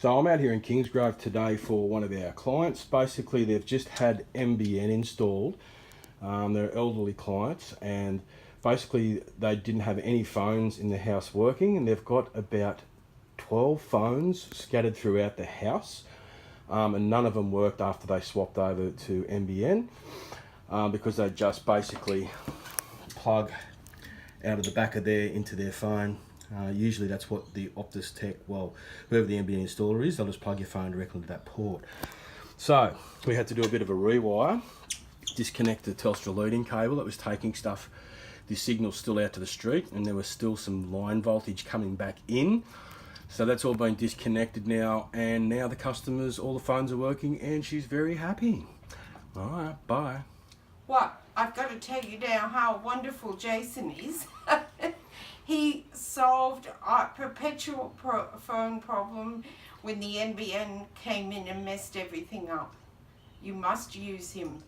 So I'm out here in Kingsgrove today for one of our clients. Basically, they've just had NBN installed. They're elderly clients, and basically they didn't have any phones in the house working, and they've got about 12 phones scattered throughout the house, and none of them worked after they swapped over to NBN, because they just basically plug out of the back of there into their phone. Usually that's what the Optus Tech, well, whoever the NBN installer is, they'll just plug your phone directly into that port. So we had to do a bit of a rewire, disconnect the Telstra leading cable that was taking stuff, the signal still out to the street, and there was still some line voltage coming back in. So that's all been disconnected now, and now the customers, all the phones are working, and she's very happy. All right, bye. Well, I've got to tell you now how wonderful Jason is. He solved a perpetual phone problem when the NBN came in and messed everything up. You must use him.